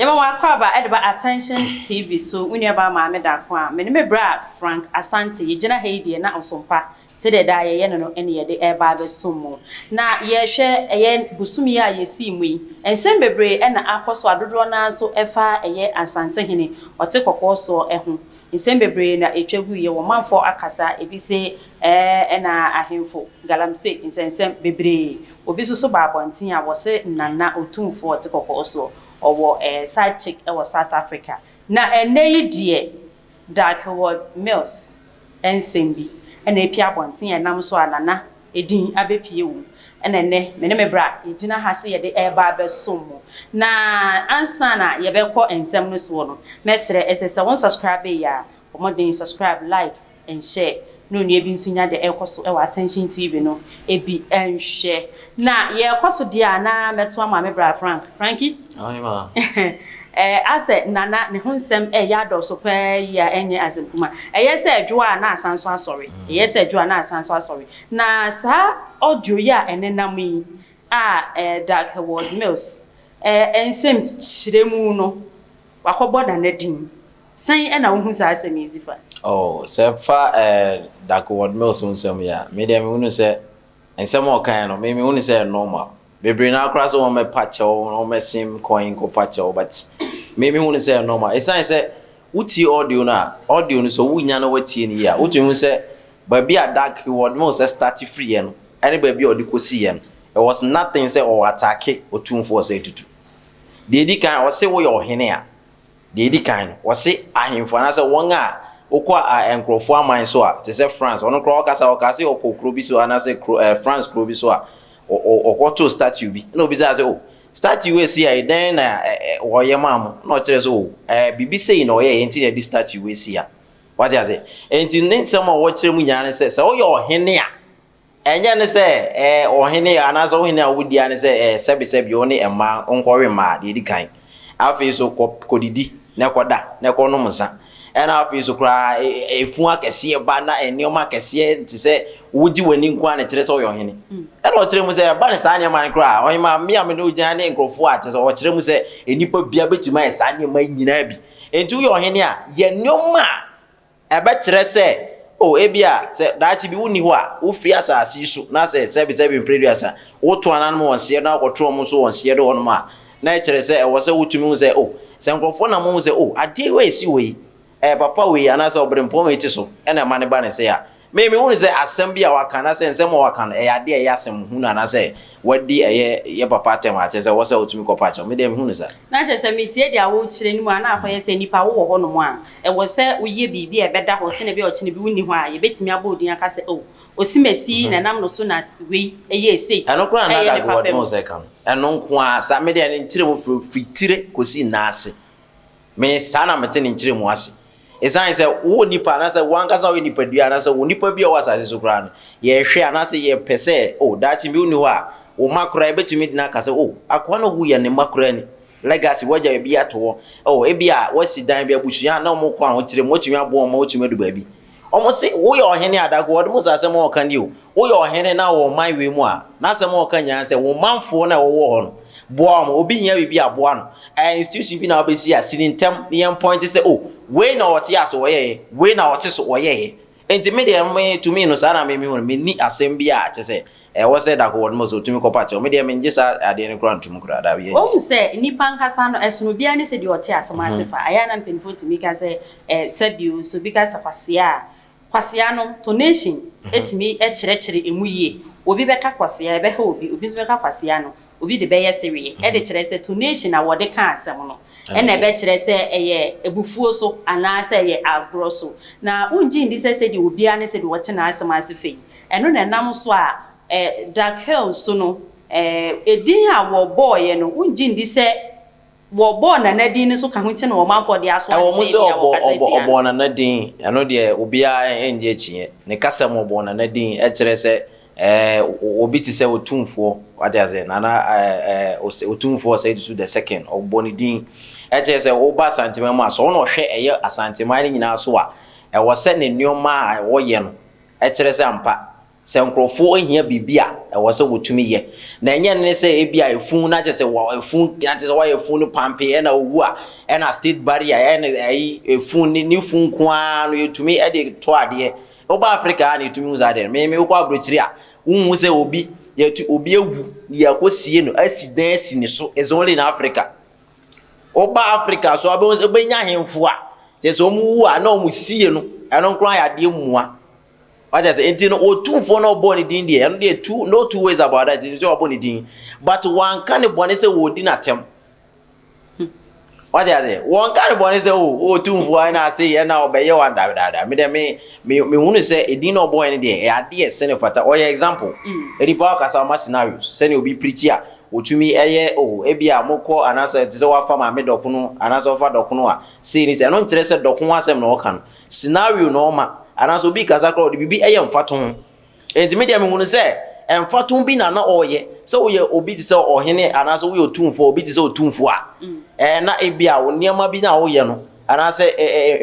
Yema wakwaba edeba attention TV so unia ba ma me da kwa me ne me bra Frank Asante ye gina heidi na osompa se de da ye no ene ye de e ba be somo na ye hwe eye busumi a ye si mu yi ensem bebre e na akoso adodo na so efa eye Asante hene ote kokoso eho ensem bebre na etwagu ye wo manfo akasa ebi se na ahemfo galamse ensem bebre obi so ba abontin a wo se nana otumfo ote kokoso owo side chick South Africa na eneyi die dark word mills ensembi ena epia bonten enam so anana edin abepie wu ena ne me ne mebra egina ha se ye de eba abesom na ansa na ye bekọ ensem no so no mesre esese won subscribe ya omodin subscribe like and share no ni ebi nsunya de ekoso e wa attention TV no ebi enhwe na ye ekoso dia na meto ama me bra Frankie ma ase nana ne hunsem ya do so pa ya enye azempuma se adwo na asanso asori se adwo na asanso asori na sa audio ya enenam yi dark word mills ensem chiremu no wakobo da nadin san na wo hu sa asem izifa oh se fa dark word mills unsem ya me dem unu se ensem o kan no me unu se normal bebre na akra so me patch o me sim coin ko patch o but me unu se normal e san se uti audio no so wunya na watie ni ya uti hu se ba bia dark word mills start free no any ba bia odikosi ye no it was nothing say or attack otumfo say tutu de di kan o se wo yo hene a de di kan o se ahemfo na se won a okwa enkrofo aman so a te se France ono kro okasa okokro bi so ana se France kro bi so a okoto statue bi na obi say oh statue we see a den na wo ye mam na kire so bibi say na o ye enti na di statue we see a what you say enti nen some wo kire mu nyane se wo yo hene a enya ne se ohene ana so hene a wodi ane se sebi oni ema onkore ma de di kan afi so kodidi na koda na kono musa ena afi so kra efu akese ba na enioma akese ti se wodi wani nkwa na kire se wo hene ena o kire mu se ba ne sa anya man kra o ma me am ne ugya ne nkrofo a ti se o kire mu se enipa bia betima e sa anya man nyina bi enti wo hene a ye nyoma ebe kire se oh ebia se daachi bi woni ho a wo free asase so na se sebi preduasa wo to anan mo wonse na akotro mo so wonse de wono ma na e kire se e wo se wotumi wo se oh se nkrofo na mo wo se oh ade we si we papa we ana se obrempo me ti so e na ma ne ba ne se ya me woni se asem bia waka na se nsem waka no e ade e asem hu na se wadi ye papa tem a se wo se wotumi ko pa cha me dem hu ne sa na je se metie dia wo kire ni mu ana akoye se nipa wo ho no mu a e wo se uye bibi e beda ho se ne bi o kine bi woni ho a ye betimi abodin aka se oh osimesi na nam no so na we eye sei eno kra na da go word mo se kan eno nko a sa me de ne nkire mo fitire kosi na ase me sa na mete ne nkire mo ase esan se wo nipa na se wankasa we nipa dua na se wo nipa bi o wasase so kra no ye hwe na se ye pese oh dachi bi uni ho a wo makra e betumi dina ka se oh akwa no wu ye ne makra ni legacy waja bi ato oh e bia wasi dan bi abusuya na mo kwa ho kire mo tumi abo mo tumi do ba bi omo se wo ye ohene adago wo mo sase mo kan di o wo ye ohene na wo man we mu a na se mo kan nya se wo manfo na wo ho no boa mo obi hia bi aboa no institution bi na obesi asini ntem ne point se oh we na wote aso wo ye we na wote so wo ye enti me de me to me no sana me ho me ni asem bi a te se wo se da ko wo mo so tumi ko pa che me de me ngisa ade ne kura ntum kura da bi o se nipa nkasa no esono bia ne se de wote asem asefa aya na mpenfo timi ka se sabiu so bi ka kwasia no donation etimi kire emu ye obi beka kwasia ebe ha obi so beka kwasia no obi de be yesewe e de kire se donation na wode ka asem no e na be kire se eye ebufuo so ana se eye agro so na unji ndi se de obi ane se de wote na asem asefei eno na nam so a dark hills so no edin a wo boy no unji ndi se wo bo na nadin so ka ho nti na wo manfo de aso ase ya wo kaseti obo na nadin eno de obi a enje chie ne kasa mo bo na nadin e kire se obi ti se otumfo wajaze nana otumfo say to the second ogboni din e kire se wo ba santima ma so no hwe eye asantima ni nyina so a e wo se ne nioma wo ye no e kire se ampa se nkrofo ehia bibia e wo se wotumi ye na enye ne se ebia efun na je se wo efun ya je se wo efun no pampe e na owu a e na state barrier e na efun ni fun kwa no yetumi e de to ade oba Africa na yetumi uza de me ko abrochiri a unhu se obi yetu obi ewu ya kosie no asidan asi ni so is only in Africa oba Africa so obenya hemfo a je se omu wu a na omu sie no eno nkran ya de mua what I say, no otumfo no born din there, and there no two ways about that. It's your born din, but one kind of born say we din atem. What I say, one kind of born say otumfo and I say now obey you and that. Me want say it din no born there. I did send for that. Or example, any power some scenarios. Send you be preacher. Otumi eye ebia moko anasa tse wa fama me dokuno anasa fa dokuno a say ni say no nkyere say dokuno asem no kan scenario no ma anaso bi kaza kro de bibi eye mfaton enti media me hunu se mfaton bi na oye se oye obi tse ohene anaso wo otumfo obi tse otumfo a na ebia wo niam bi na oye no anase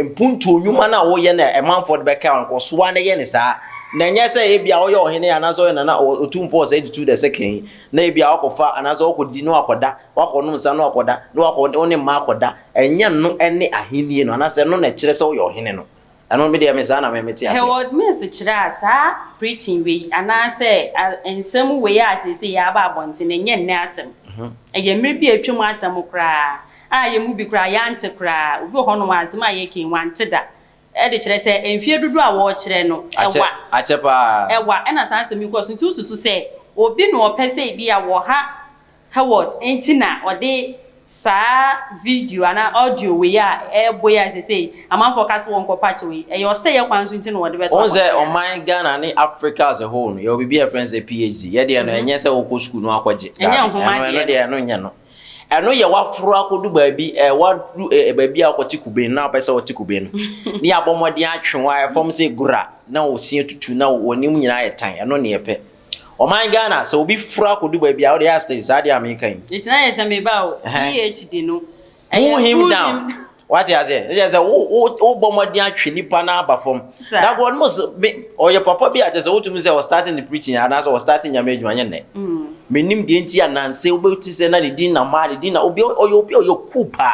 mpuntu onwuma na oye na emanfo de be ka nko so na ye ne sa na nya se ebia oye ohene anaso na otumfo se editu de second na ebia akofa anaso okodi no akoda wakonom sa no akoda no akode one ma akoda enya no ene ahenie no anase no na kire se oye ohene no ano me de me sa na me meti ase he would miss kira sa preaching we anase ensem we asese ya ba abonte na nye nne asem eye mmiri bi atwam asem kra ye mu bi kra ya ante kra obi ho no asem aye kin wante da e de kire se enfie dudu a wo kire no ewa achepa ewa na sa asem iko so nti susu se obi no opese bi a wo ha Howard entina ode sa video ana audio we ya boya say am focus won ko patch we e yo say ye kwanso nti no wode beto on say on my Ghana and Africa as a whole you be a friends a PhD ye de no enye say wo ko school no akwaje no de no nya no eno ye waforo akodu baabi wadu baabi akoti kube na pese woti kube no ni abomode atwewa from say gura na osie tutu na wonim nyina yetan eno ne yepe O my Ghana, so be fra could do baby out the studies. Sadia American. It's nice and about PhD no. Pull him down. What I say? There's a bombardier chili pana perform. That one must be or your papa be just old to me. I was starting the preaching and as I was starting your major. Meaning the Indian and say, well, to say, I didn't marry dinner or your cooper.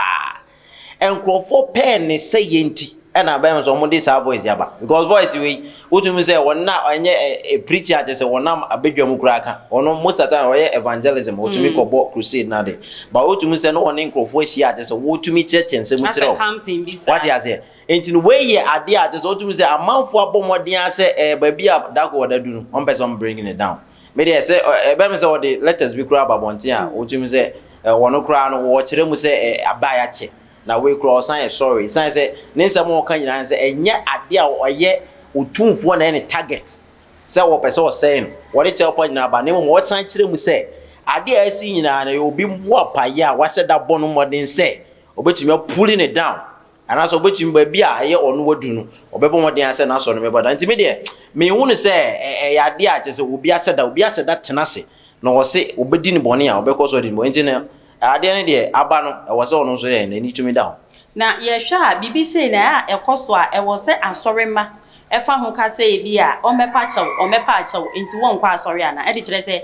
And call for pen is saying tea. And I buy some this our voice yaba because voice we what you say one now a preacher just one now a big cracker or no most of the time or evangelism or to make a book crusade now day but what you say no one in voice here just what to me church and say what you say ain't in way here idea just what you say a month for a bomb dia say baby up that what they do one person bringing it down maybe I say baby say the letters we grab about here what you say one crown or watch them say a buy check na we cross sign sorry sign say nsem wo kan nyina say enye ade a oye otumfo na any target say wo person say no wo de tell point na ba ne mo what sign kire mu say ade a si nyina na obi mo apaye a wase da bono modern say obetumi pulling it down and as obetumi ba bi a ye ono wadu no obebo modern say na so no me boda nti me de me hunu say ade a che say obi aseda tenase na wo say obedi ni bone a obekoso di mo nti na ade ne de aba no e so no so ye na ni tumi down na ye hwa bibi say na ekoso a e wo say asorema e fa ho ka say bi a o mepa achew enti won kwa asore ana e de kire say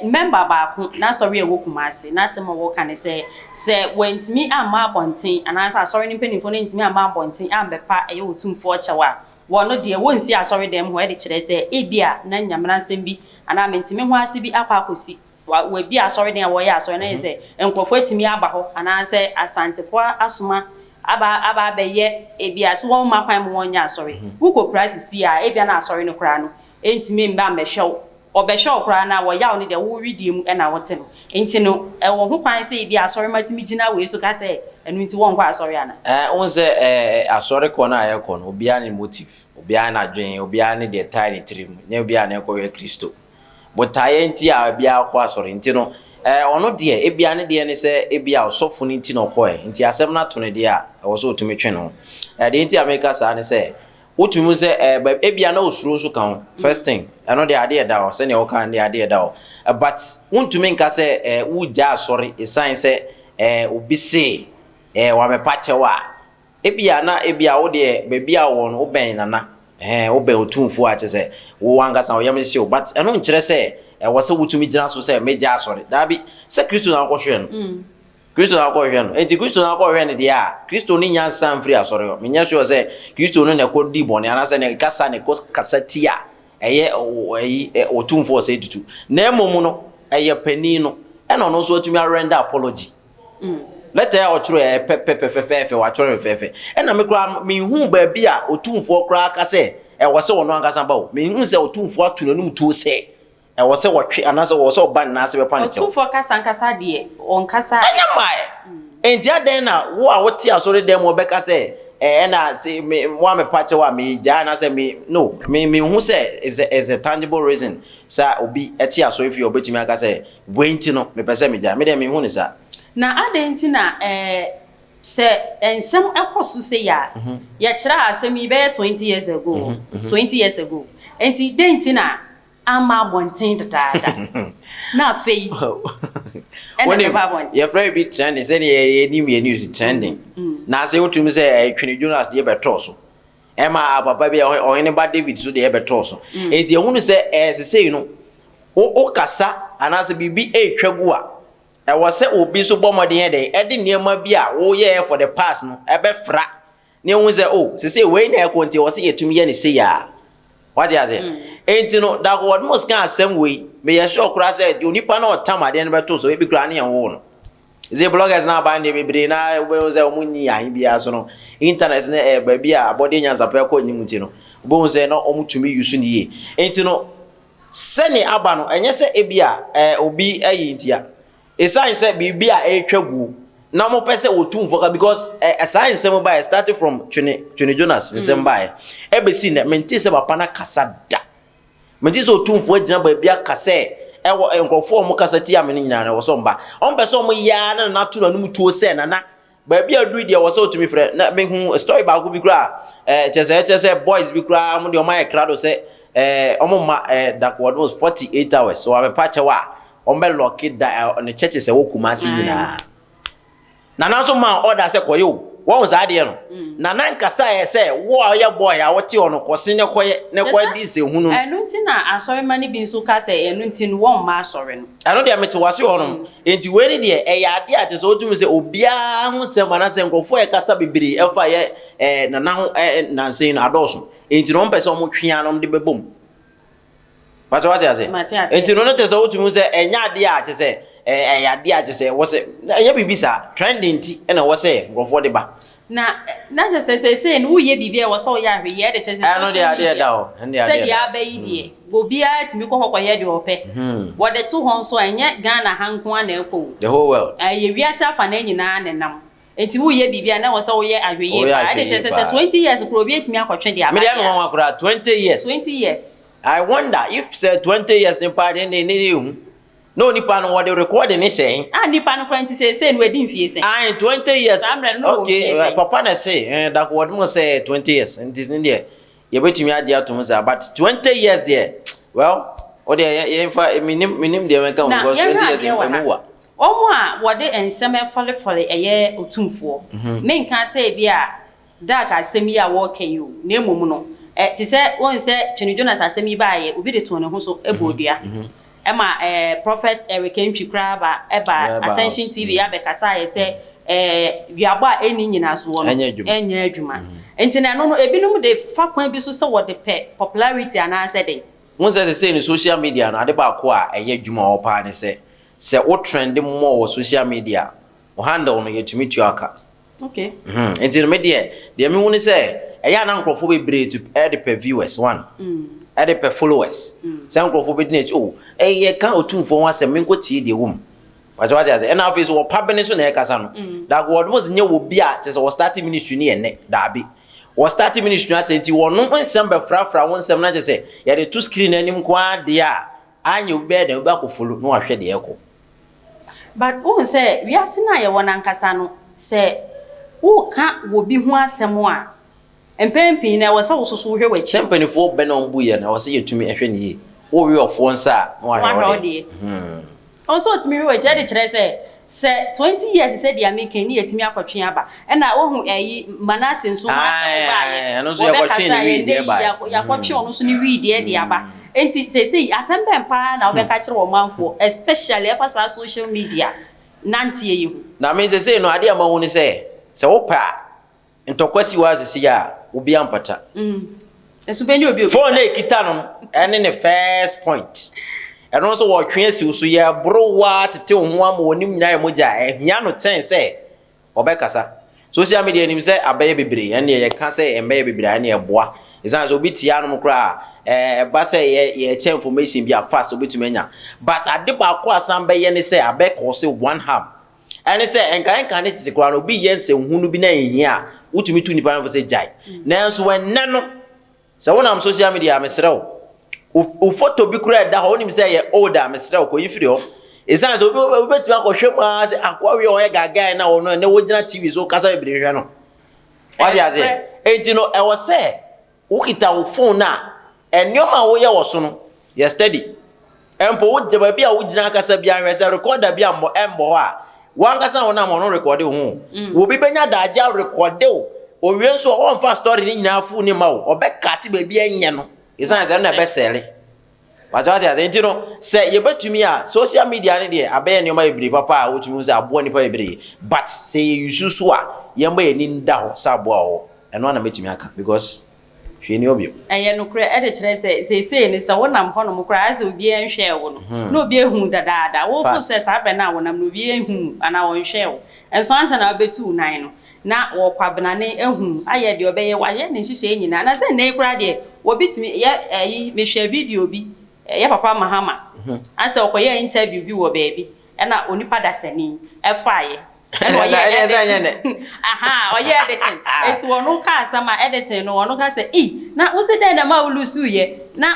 member ba ko na asore e wo kumase na se mo wo kan say wentimi amma bonten ana sa asore ni penifo na ntimi amma bonten ambepa e ye otumfo achewa wono de wonsi asore dem ho e de kire say e bi a na nyamra nsem bi ana mentimi ho ase bi akwa akosi we bi asori den wo ya asori na say enkofo etimi aba ho ana say asantefo asoma aba be ye ebi aso won makwan mo wonya asori wuko price si a ebia na asori no kra no entimi mba mbehwew obehwew kra na wo ya oni de wo ridi mu na wote no enti no wo ho kwan say ebi asori matimi gina we so ka say enu enti won kwa asori ana won say asori ko na aye ko no obia ni motive obia na dwen obia ni de tiny trim na obia na ko ye Kristo botaye nti a bia akwa asori nti no ono de ebia ne de ne se ebia osofo ni nti no koe nti asem na to ne de a wo so otumi twe no de nti America sa ne se wotumu se ebia na osuro so kan first thing eno de ade da o se ne o kan de ade da o but wontumi nka se wuja asori esan se obi se wa mepache wa ebia wo de bebia wo no wo ben nana obe otumfo a kyese wo wangasa oyam hye o but eno nkyere se wo se wutumi gina so se meja asore da bi se Kristo na akwohwe no Kristo na akwohwe no enti Kristo na akwohwe ne dia Kristo ni nyansa mfiri asore yo menya sure se Kristo no ne kodi bone anase ne kasa ne kasati a eye otumfo se tutu na emom no eye pani no eno no so otumi render apology leta ya ochoro e pepepepefe wa choro fefe ena me kura me hu ba bi a otumfo kura aka se e wo se wono anga ba o me hu se otumfo atunanum tu se e wo se wotwe anase wo se oban na se be pa ne che otumfo kasa nkasa de on kasa anya mai enti aden na wo a wote asore dem wo be ka se ena se me wa me pa che wa me ja na se me no me hu se is a tangible reason sa obi eti asore fi obetumi aka se wenti no me pese me ja me dem me hu ne sa na adenti na se ensem ekosu se ya ya kira asem yi be 20 years ago 20 years ago enti denti na ama bonten dada na fei when you very big trending say ye ni news trending na say otum say twene Jonas de be toso ema papa bia o ne ba David so de be toso enti ehunu say say no o kasa anase bibi etwagu a e wose obi so bomode den e de niema bi a wo ye for the past no e be fra ne hu say oh say we na e konti wo say yetumi ye ne say ya what you say enti no that word must can same way me ye sure kura say onipa na otamade ne be to so e bi kura ne ye wo no ze bloggers na ba ne bebre na we say omunyi ahin bia so no internet na ba bia abode nyansa pa ko nyimu ti no bo say na omutumi use ni ye enti no sene aba no enye say e bia obi ayi ntia esan say bibia etwagu na mo pese otumfo ka because esan say mo by started from Twene Jonas nsem by e be si na menti say papa na kasa da menti say otumfo agina ba bia kasa ewo enkofo mo kasa ti amene nyina na wo so mba on pese mo ya na to na num tuo se na ba bia du dia wo so otumi frɛ na me hu story ba ko bi kura chese boys bi kura mo de o my crowd say omo ma that was 48 hours so am pa chewa ombe lock it down on the churches e wokuma si nyina na na so ma order say koyo won za de no na na nkasa ye say wo ya boy a wote ono kose ne koye ne kwa di se hunu enu nti na asori mani bi nso ka say enu nti no won ma asori no anu de mete wase ono enti we ni de e ya de ate so otum se obia hu se mana se nkofo e kasa bibiri e fa ye na na na se na adoso enti no mpese omo twia no de bebom But what I say? Enti no te so otum se enya de a te se ya de a te se wo se ya bibisa trending ti e na wo se nkofo de ba na just say no ye bibia wo so ya hwe ye de chese no de da o de say dia ba yi de obia timi ko hokọ ye de ope wo de to hon so enye Ghana hanko na ekọ the whole world ye wiase afa na nyina ne nam enti wo ye bibia na wo so ye ahwe ye ba de chese 20 years ko obi etimi akọtwe de aba me de no akura 20 years I wonder if say 20 years in part in the no nipa no what the recording is saying nipa no 20 say no edi mfie say 20 years okay papa na say that what mo say 20 years and this in there you betimi ade atom say but 20 years there well o dey ye fa minim dey make because 20 years dey no omo a wo de ensem efole eye otumfo me nka say bia dark asemi a wo kan you na emom no ti se won se Twene Jonas asemi baaye obi de to ne ho so ebodua ema prophet Eric Ntwikra ba Attention TV ya be kasa ye se wiabo a eni nyina so wo no enya adwuma enti na no ebinum de fa kwan bi so se wo de popularity ana se de won se ni social media no ade ba ko a eye adwuma wo pa ne se wo trend mo wo social media o handle no yetumi tuaka okay enti no me de me woni se eya na nkrofo be bre to add per viewers one add per followers se nkrofo be dinach oh ye ka otumfo wa se menko tie de wom what ya say and now face wo pabene so na e kasa no that word was nye wo bia te se wo start ministry ni ene da bi wo start ministry at enti wo no nsem be frafra won nsem na je se ye de two screen anim kwa de a anya obi da obi akofolo no ahwe de eko but won say we asina ye wona nkasa no se wo ka wo bi hu asem a empempi na wasa wo soso hwe wachi empenifo be na ombu ye na wasa yetumi ehwe ni ye wo we ofo nsa na wa hwe also timi hwe wachi de kire se se 20 years said dia making ni yetimi akotwe aba e na wo hu manase nso ma asa ba ye no so yakotwe ni wi de ba yakotwe ono so ni wi de aba enti se asembe mpa na obeka kire wo manfo especially efa social media nantie yehu na me se no ade ama wo ni se wo pa ntokwasi wa sisi ya obi ampata esu beni obi phone ekita no ene ne first point eno so wo twe asi so ya browa tete ho ama wonim nyina ya moja ehia no ten se obekasa social media nim se abaye bebre ene ye ka se embaye bebre ene ye boa izan so bitia no mkra ba se ye che information bi fast obetumi anya but ade ba ko asamba ye ne se abeko se one ham ene se enkan ne tete kra no bi ye nse hunu bi na ehia utumi tu nipa no se jai nanso wenne no se wona social media mesrew o photo bi kura da ho nim se ye older mesrew ko yifiri ho izan so obetumi akohwe ma se akwawe o ye gaga na wo no ne wo gina tv so kasa bebre hwe no wadi aze enti no e wo se ukita wo phone na enioma wo ye wo so no ye steady empo wo je ba bia wo gina kasa bia hwe se recorder bia embo ho a wankasa wona mo no record ho wo bi benya da aja record o wi nso o mfa story ni nyina fu ni ma wo obekati ba bia enye no isan se na be sele wajati aze enti no se ye betumi a social media ne de abaye ne ma ebiri papa a wotumi se abo ni pa ebiri but se ye yususu a ye ma ye ni nda ho sa abo a wo eno na metumi aka because hwe ni obio eye no kure e de kire se ni se wonam ho no mkura aze obi enhwe wo no na obi ehu dadaada wo fu se sa be na wonam no obi ehu ana wo nhwe wo enso ansa na obetu nan no na wo kwabena ne ehu aye de obeye waye ne nhihye nyina na se ne kura de obi timi ye me hwe video bi ye papa mahama ansa okoye interview bi wo baby na onipa dasani e faaye aha oye editing it wonu ka sama editing no wonu ka say na wo se den na ma ulusu ye na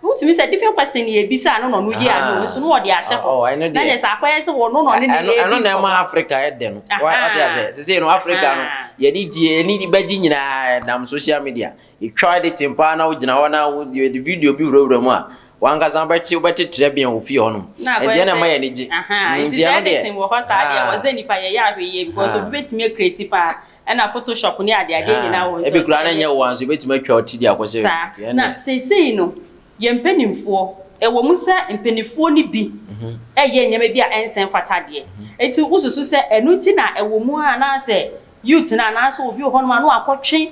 utimi say different question ye bisa no no ye anu so no wo de ahye ko na ye sa kwaye se wonu no ne ne anu na ma Africa e de no what you say no Africa no ye ni die ni baji nyina na social media you try editing pa na wo gina ho na wo de video bi wura mu a wanga zamba chi ubati trebian ofi honum enti na maye ni ji enti ya editing wo ho sa dia wo ze nipa ye ya hweye because obi betime create pa na photoshop ni ade ni na wo e be kura na nya wo anso betime atwa oti dia kwose na sei no ye mpanimfo e wo musa mpanimfo ni bi ye nyama bi a ensen fatade enti ususu se enuti na e wo mu a na se youth na so obi ho no ma no akotwe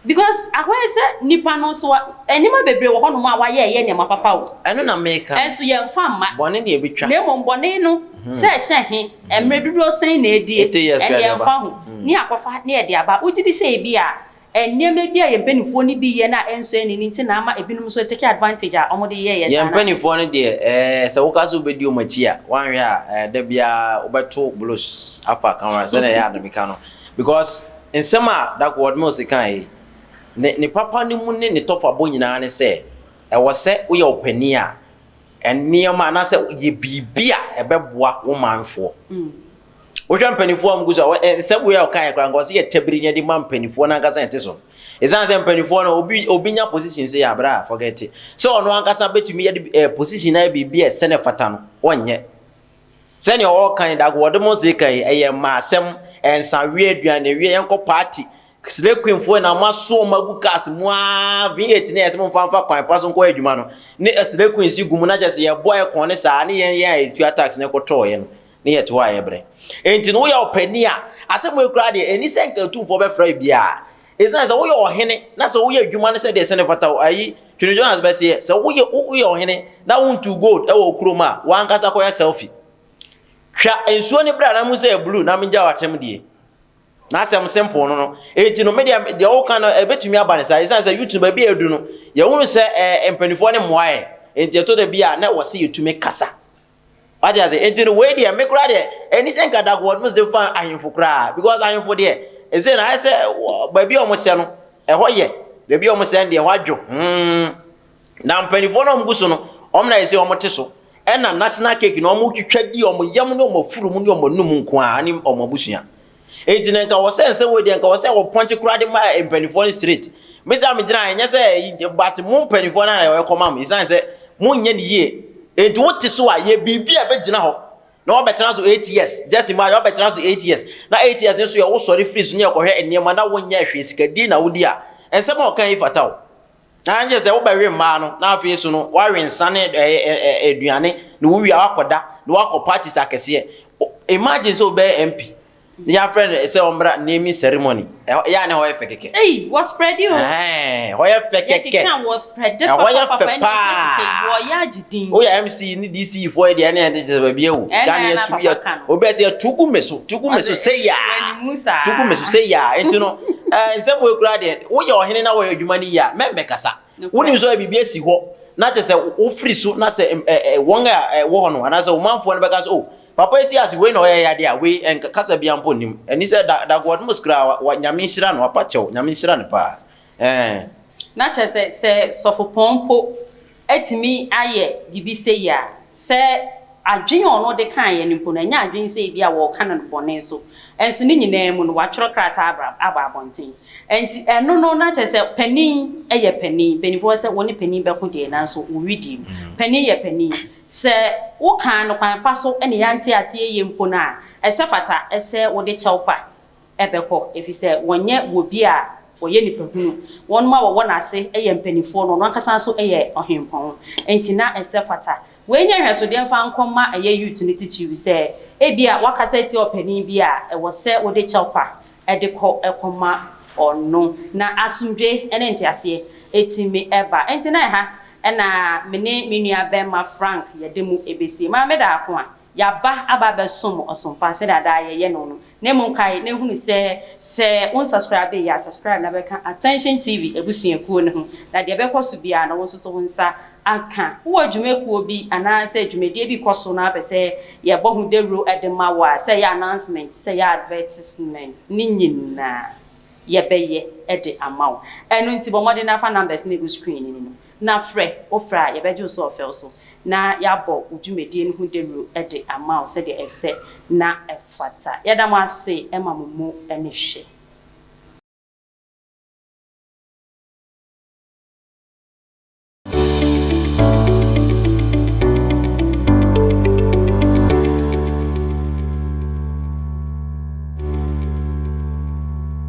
because ahwe se nipa no so enima bebre wo hono ma waye ye ne mapapa wo eno na meka enso ye mfa ma bone ne ebetwa ne mo bone no se hye emre dudu sen na edie ye mfa ho ni akofa ne ye de aba ugidi se ebi a enema bi a ye benifo ni bi ye na enso eni nti na ama ebinum so take advantage a omode ye sana ye benifo ne de se wo kaso bedi o machi a wanhwe a da bia obeto blues afa kan se na ya adamika no because nsema that word mo se kan ne papa ni mu ne tofa bo nyina ne se e wo se wo ye opani a eniema na se ye bibia e beboa wo manfo wo hwa mpanifo am guso se wo ye okan kra ngo se ye tabiri ne di man mpanifo na nkasa ente so ezan se mpanifo na obi nya position se ya bra forget it so ono ankasa betumi ye position na bibia se ne fata no wonye se ne o kan da go mo se kan ye ma asem ensa wi aduane wi enko party Sile kwemfo na maso magu kas mwa viet ne esem mfa kwan paso nko adwuma no ne sile kwensi gumu na jase ye boy kon ne sa ne ye tu attacks ne koto ye no ne ye to wa ye bre enti no ye opani a asem ekura de eni senka tu fo be fra bia ezan za wo ye ohene na so wo ye adwuma ne se de se ne fata ayi twene Jonas be se so wo ye ohene na won to gold e wo kroma wan kasa ko ya selfie hwa ensuo ne bra na mu se blue na menja watem die na asem simple no enti no media de o kan ebetumi abane sa isa say YouTube bia edu no ye wonu se empanifo ne moae enti to de bia na wo se YouTube kasa waje ase enti no we de me kura de eni senka da god must dey fan ahimfo kura because ahimfo de eze na ase ba bia o mo se no e ho ye ba bia o mo se de ho adwo na empanifo no mguso no om na ese o mo teso e na national cake no mo twitwa di o mo yam no mo furu mu no mo num nko ani o mo busua ejina nka wo sense we de nka wo se wo ponche kura de ma empanifo street meza me gina enya se but mu empanifo na we koma me isan se mu nye ne ye edu wote so a ye bibia be gina ho na obetena so 8 years just imagine obetena so 8 years na 8 years nso ye wo sori free so nye kohwe enema na wonya hwe sikadi na wodi a ensem o kan ifataw na anje se wo bawe mma no na afi so no wa rensane eduane na wo wi akoda na wakọ parties akese imagine so be MP ya friend say ombra naming ceremony ya ne ho ye fekeke was spread you ho ye fekeke ya was spread papa wo ya jidin o ya MC ni DC for e de na de se ba bia wo scan ya tu ya obi say tugu meso say ya tugu meso say ya enti no nsem we kura de wo ye ohene na wo adwuma ni ya membe kasa woni so bibia si ho na te se wo free so na se won a wo ho no na se wo manfo no be ka so papa eti as we no ya de a we kasa bia mpo nim eni se da god muskra wa nyame nhira no apa chew nyame nhira ne pa na che se sofo pompo etimi aye bibi se ya se adwen ono de kan ye nimpo na nya adwen se bia wo kan no bone so enso ni nyina mu no wa tworo krata aba abonten enti eno no na che se panin eye panin fo se woni panin be ko de na so wo widi panin ye panin se wo kan no kwan pa so ene ya nte ase ye mpo na ese fata ese wo de chewpa ebekọ efi se wonye wo bi a oye ni pehunu won ma wo na ase eye mpanifo no no akasa so eye ohempon enti na ese fata we nya hweso de mfa nkoma eye youth ni titi se e bia wakasa ti opani bia e wo se wo de chewpa e de ko ekoma ono na asundwe ene nti ase etimi eba enti na ha na mene menua bema Frank ye de mu ebesi ma me da ko a ya ba aba be som osompa se da ye no na mu kai na hunu se on subscribe ya subscribe na be kan Attention TV ebusuakuo ne ho na de be koso bia na wo so nsa aka wo adwumekuo bi ana se adwumedie bi koso na be se ye bohu de ro edema wa se ya announcement se ya advertisement ni nyina ye beye ede amawo enu nti bomode na fa numbers na go screen ni no na frɛ ofra ye beje so ofel so na yabo udwumedie no hu de ro ede amawo se de ese na efata yeda mo ase ema mumu ene hwe